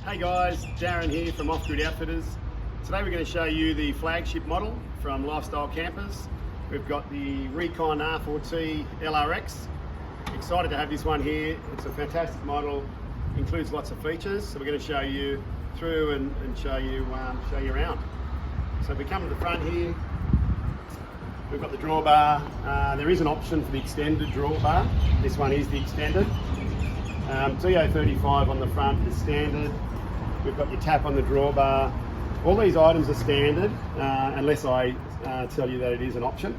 Hey guys, Darren here from Off Grid Outfitters. Today we're going to show you the flagship model from Lifestyle Campers. We've got the Reconn R4T LRX. Excited to have this one here. It's a fantastic model, includes lots of features. So we're going to show you through and show you around. So if we come to the front here, we've got the drawbar. There is an option for the extended drawbar. This one is the extended. TO35 on the front is standard. We've got your tap on the drawbar. All these items are standard, unless I tell you that it is an option.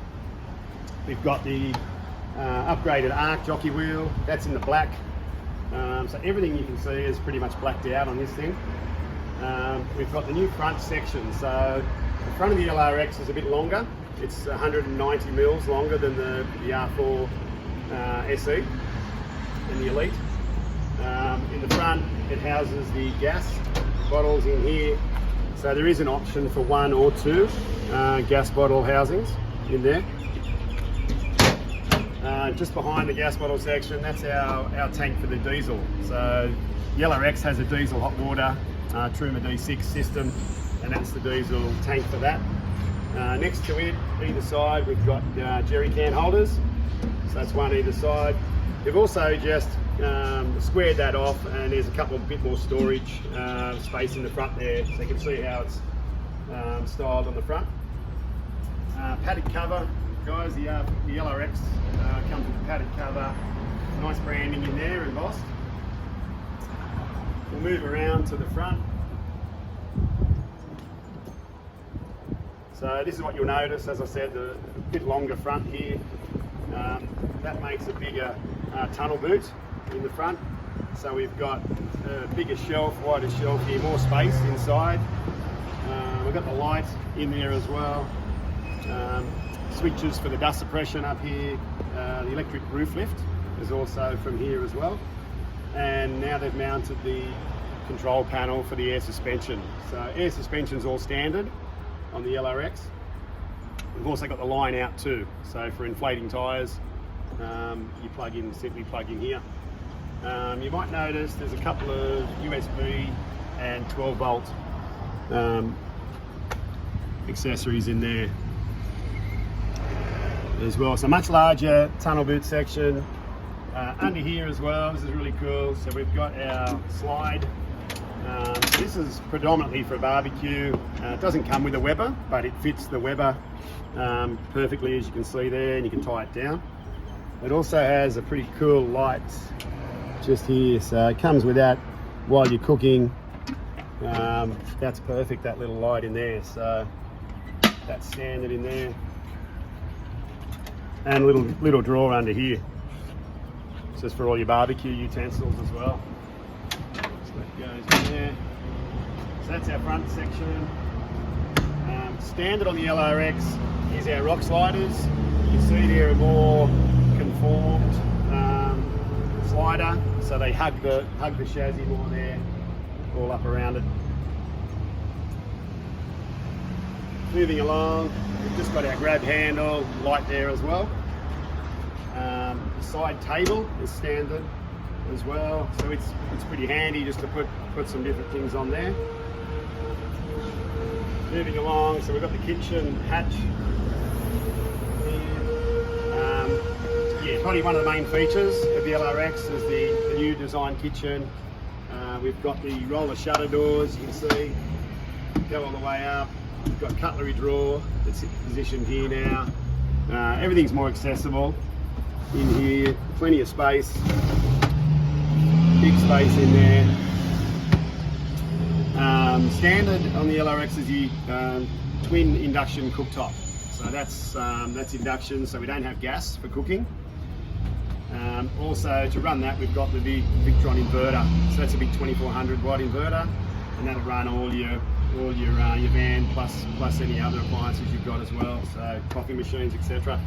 We've got the upgraded arc jockey wheel. That's in the black. So everything you can see is pretty much blacked out on this thing. We've got the new front section. So the front of the LRX is a bit longer. It's 190 mils longer than the R4 SE and the Elite. In the front, it houses the gas bottles in here. So there is an option for one or two gas bottle housings in there. Just behind the gas bottle section, that's our tank for the diesel. So the LRX has a diesel hot water Truma D6 system, and that's the diesel tank for that. Next to it, either side, we've got jerry can holders. So that's one either side. We've also just squared that off, and there's a couple of bit more storage space in the front there, so you can see how it's styled on the front. Padded cover, guys. The LRX comes with a padded cover, nice branding in there, embossed. We'll move around to the front. So this is what you'll notice, as I said, the bit longer front here. That makes a bigger tunnel boot in the front. So we've got a bigger shelf, wider shelf here, more space inside. We've got the light in there as well. Switches for the dust suppression up here. The electric roof lift is also from here as well. And now they've mounted the control panel for the air suspension. So air suspension's all standard on the LRX. We've also got the line out too. So for inflating tyres, you simply plug in here. You might notice there's a couple of USB and 12 volt accessories in there as well. So much larger tunnel boot section. Under here as well, this is really cool. So we've got our slide. This is predominantly for a barbecue. It doesn't come with a Weber, but it fits the Weber perfectly, as you can see there, and you can tie it down. It also has a pretty cool light just here, so it comes with that while you're cooking. That's perfect, that little light in there, so that's standard in there. And a little drawer under here, just for all your barbecue utensils as well. So that goes in there. So that's our front section. Standard on the LRX is our rock sliders. You can see they're a more conformed slider, so they hug the chassis more there, all up around it. Moving along, we've just got our grab handle, light there as well. The side table is standard as well, so it's pretty handy just to put some different things on there. Moving along, so we've got the kitchen hatch. Probably one of the main features of the LRX is the new design kitchen. We've got the roller shutter doors, you can see, go all the way up. We've got cutlery drawer that's positioned here now. Everything's more accessible in here, plenty of space, big space in there. Standard on the LRX is the twin induction cooktop. So that's induction, so we don't have gas for cooking. Also, to run that, we've got the big Victron inverter. So that's a big 2400 watt inverter, and that'll run all your van plus any other appliances you've got as well. So coffee machines, etc.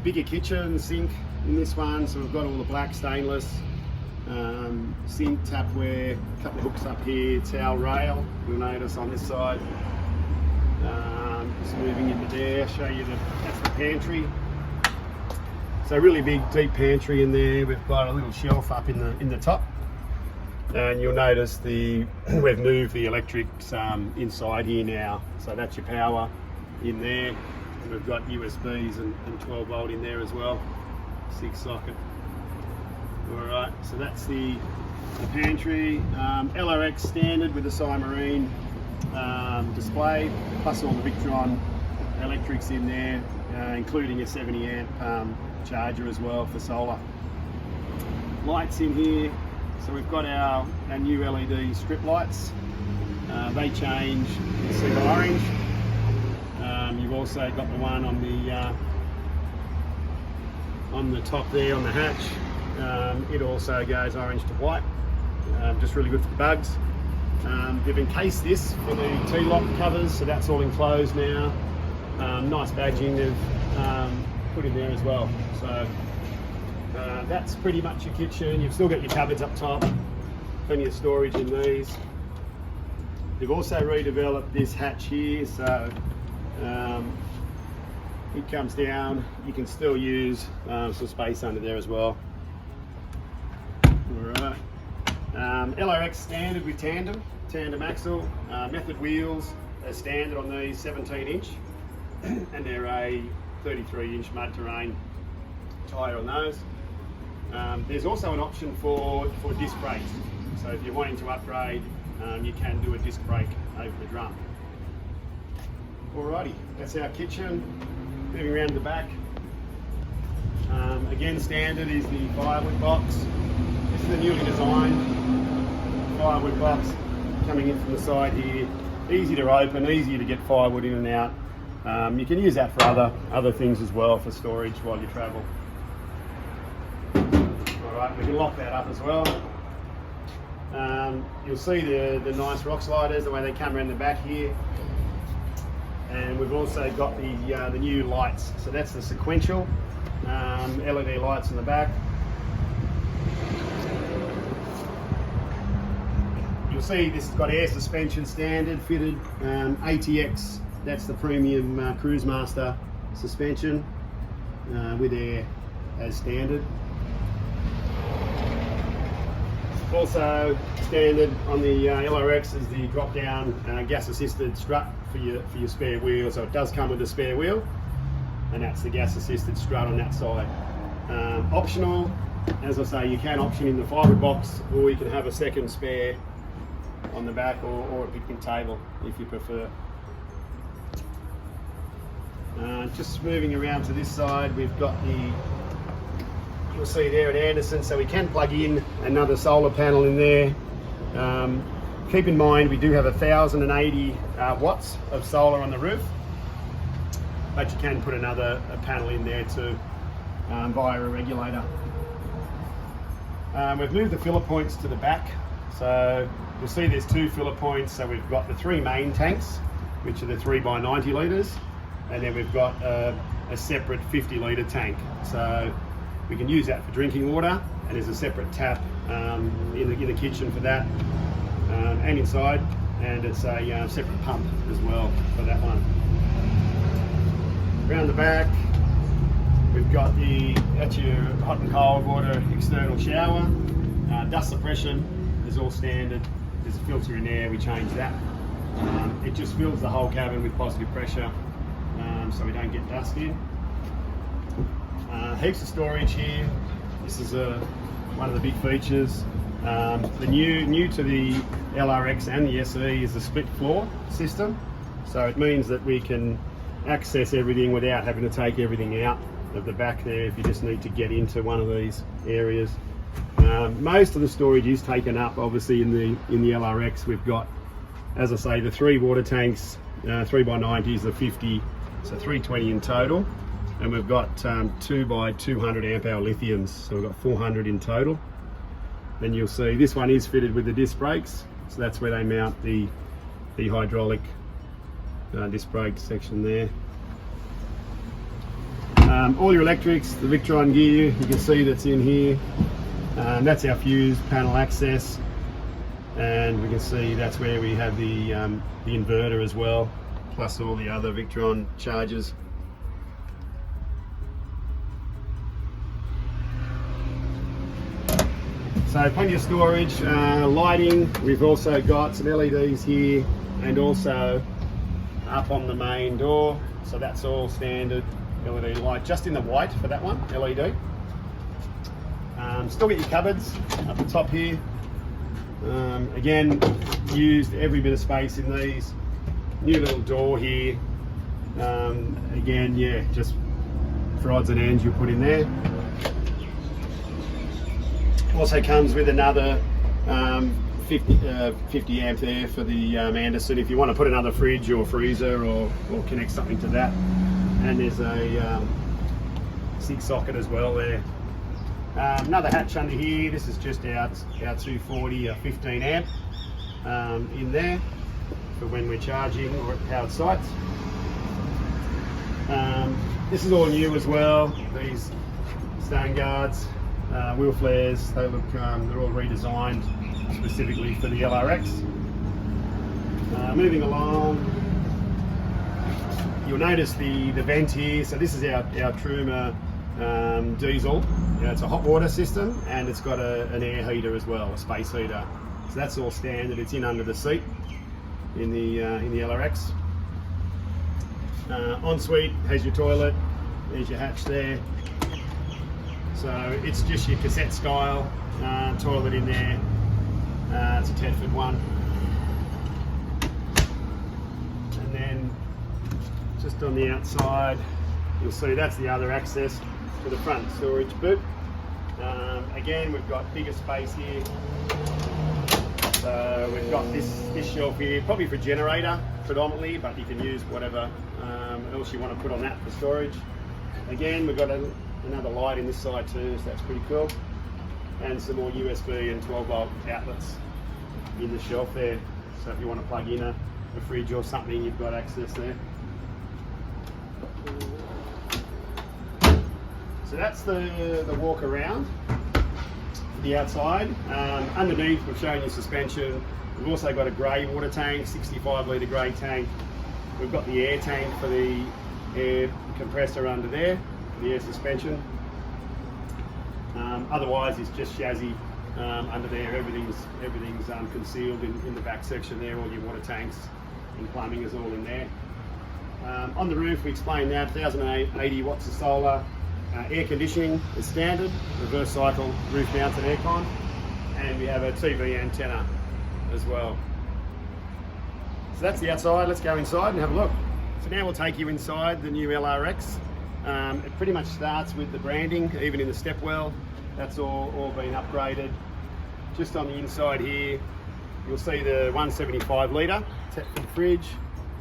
Bigger kitchen sink in this one. So we've got all the black stainless sink, tapware, a couple of hooks up here, towel rail. You'll notice on this side. Just moving into there, show you that's the pantry. So really big, deep pantry in there. We've got a little shelf up in the top. And you'll notice we've moved the electrics inside here now. So that's your power in there. And we've got USBs and 12 volt in there as well, 6 socket. All right, so that's the pantry. LRX standard with the Smeaton display, plus all the Reconn electrics in there, including a 70 amp charger as well for solar. Lights in here. So we've got our new LED strip lights. They change, you see the orange. You've also got the one on the top there on the hatch. It also goes orange to white. Just really good for the bugs. They've encased this for the T-lock covers, so that's all enclosed now. Nice badging they've put in there as well. So that's pretty much your kitchen. You've still got your cupboards up top, plenty of storage in these. They've also redeveloped this hatch here, so it comes down. You can still use some space under there as well. Alright, LRX standard with tandem axle, method wheels are standard on these, 17 inch, and they're a 33 inch mud terrain tyre on those. There's also an option for disc brakes, so if you're wanting to upgrade, you can do a disc brake over the drum. Alrighty, that's our kitchen. Moving around to the back. Again, standard is the firewood box. This is the newly designed firewood box coming in from the side here. Easy to open, easy to get firewood in and out. You can use that for other things as well, for storage while you travel. Alright, we can lock that up as well. You'll see the nice rock sliders, the way they come around the back here. And we've also got the new lights. So that's the sequential LED lights in the back. You'll see this has got air suspension standard fitted, ATX, that's the premium Cruise Master suspension with air as standard. Also standard on the LRX is the drop down gas assisted strut for your spare wheel, so it does come with a spare wheel, and that's the gas assisted strut on that side. Optional, as I say, you can option in the firewood box, or you can have a second spare on the back, or a picnic table if you prefer. Just moving around to this side, we've got you'll see there at Anderson, so we can plug in another solar panel in there. Keep in mind we do have 1,080 watts of solar on the roof, but you can put another panel in there too via a regulator. We've moved the filler points to the back, so you'll see there's 2 filler points. So we've got the 3 main tanks, which are the 3 by 90 litres, and then we've got a separate 50 litre tank. So we can use that for drinking water, and there's a separate tap in the kitchen for that, and inside, and it's a separate pump as well for that one. Around the back, we've got that's your hot and cold water external shower. Dust suppression is all standard. There's a filter in there, we change that. It just fills the whole cabin with positive pressure, so we don't get dust in. Heaps of storage here. This is one of the big features. The new to the LRX and the SE is the split floor system. So it means that we can access everything without having to take everything out of the back there if you just need to get into one of these areas. Most of the storage is taken up obviously in the LRX. We've got, as I say, the 3 water tanks, 3 by 90s, the 50, so 320 in total. And we've got 2 by 200 amp hour lithiums, so we've got 400 in total. And you'll see this one is fitted with the disc brakes, so that's where they mount the hydraulic disc brake section there. All your electrics, the Reconn gear, you can see that's in here. That's our fuse panel access, and we can see that's where we have the inverter as well, plus all the other Reconn chargers. So plenty of storage, lighting. We've also got some LEDs here and also up on the main door. So that's all standard LED light, just in the white for that one, LED. Still get your cupboards up the top here. Again, used every bit of space in these. New little door here. Again, yeah, just for odds and ends you put in there. Also comes with another 50 amp there for the Anderson if you want to put another fridge or freezer or connect something to that. And there's a 6 socket as well there. Another hatch under here. This is just our 240 15 amp in there for when we're charging or at powered sites. This is all new as well. These stone guards, wheel flares, they look, they're all redesigned specifically for the LRX. Moving along, you'll notice the vent here. So this is our Truma diesel. It's a hot water system and it's got an air heater as well, a space heater. So that's all standard. It's in under the seat in the LRX. Ensuite has your toilet. There's your hatch there. So it's just your cassette style toilet in there. It's a Tedford one. And then just on the outside, you'll see that's the other access to the front storage boot. Again, we've got bigger space here. So we've got this shelf here, probably for generator predominantly, but you can use whatever else you want to put on that for storage. Again, we've got another light in this side too, so that's pretty cool. And some more USB and 12 volt outlets in the shelf there. So if you want to plug in a fridge or something, you've got access there. So that's the walk around the outside. Underneath we've shown you suspension. We've also got a grey water tank, 65 litre grey tank. We've got the air tank for the air compressor under there, the air suspension. Otherwise it's just chassis under there. Everything's concealed in the back section there. All your water tanks and plumbing is all in there. On the roof we explained that 1080 watts of solar. Air conditioning is standard, reverse cycle roof mounted aircon, and we have a TV antenna as well. So that's the outside. Let's go inside and have a look. So now we'll take you inside the new LRX. It pretty much starts with the branding, even in the stepwell. That's all been upgraded. Just on the inside here, you'll see the 175 litre Tedford fridge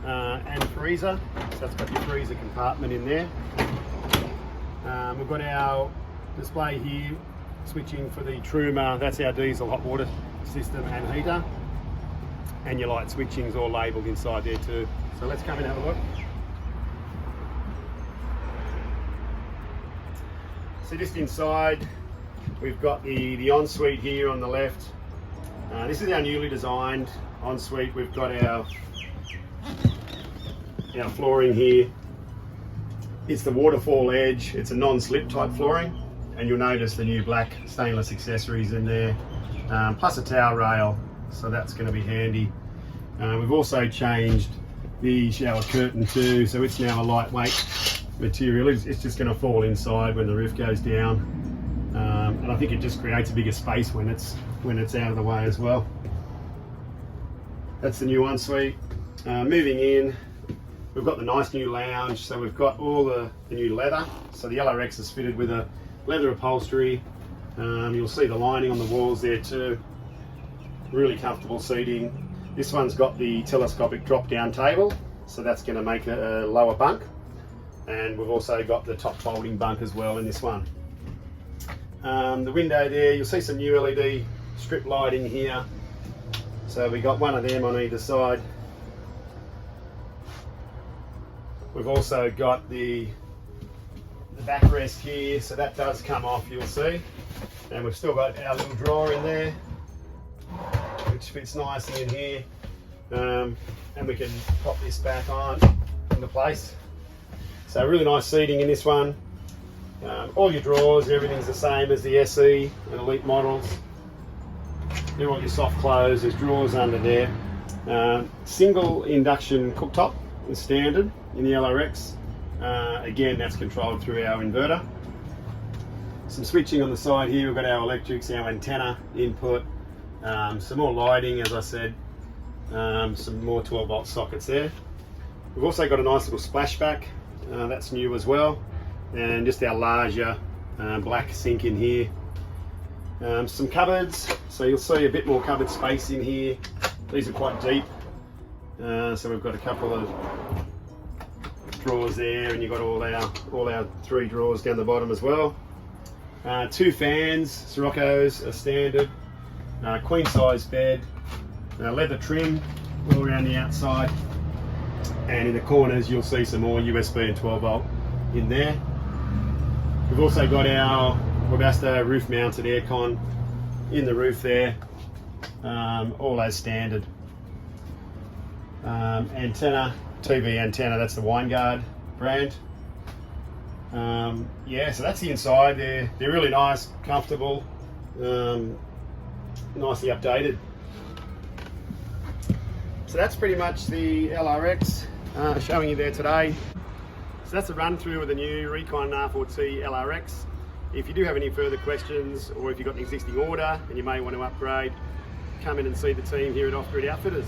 and freezer. So that's got your freezer compartment in there. We've got our display here, switching for the Truma, that's our diesel hot water system and heater. And your light switching's all labelled inside there too. So let's come and have a look. So just inside, we've got the ensuite here on the left. This is our newly designed ensuite. We've got our flooring here. It's the waterfall edge. It's a non-slip type flooring, and you'll notice the new black stainless accessories in there, plus a towel rail, so that's going to be handy. We've also changed the shower curtain too, so it's now a lightweight material. It's just going to fall inside when the roof goes down, and I think it just creates a bigger space when it's out of the way as well. That's the new ensuite. Moving in, we've got the nice new lounge, so we've got all the new leather. So the LRX is fitted with a leather upholstery. You'll see the lining on the walls there too. Really comfortable seating. This one's got the telescopic drop-down table, so that's going to make a lower bunk. And we've also got the top folding bunk as well in this one. The window there, you'll see some new LED strip lighting here. So we got one of them on either side. We've also got the backrest here, so that does come off, you'll see. And we've still got our little drawer in there, which fits nicely in here. And we can pop this back on into place. So really nice seating in this one. All your drawers, everything's the same as the SE and Elite models. They're all your soft close. There's drawers under there. Single induction cooktop is standard in the LRX. Again, that's controlled through our inverter. Some switching on the side here. We've got our electrics, our antenna input, some more lighting, as I said, some more 12-volt sockets there. We've also got a nice little splashback. That's new as well, and just our larger black sink in here. Some cupboards, so you'll see a bit more cupboard space in here. These are quite deep, so we've got a couple of drawers there, and you've got all our 3 drawers down the bottom as well. 2 fans, Siroccos are standard. Queen size bed, leather trim all around the outside, and in the corners you'll see some more USB and 12-volt in there. We've also got our Webasto roof mounted aircon in the roof there, all as standard. Antenna, TV antenna, that's the Winegard brand. Yeah, so that's the inside. They're really nice, comfortable, nicely updated. So that's pretty much the LRX showing you there today. So that's a run through of the new Reconn R4T LRX. If you do have any further questions, or if you've got an existing order and you may want to upgrade, come in and see the team here at Off Grid Outfitters.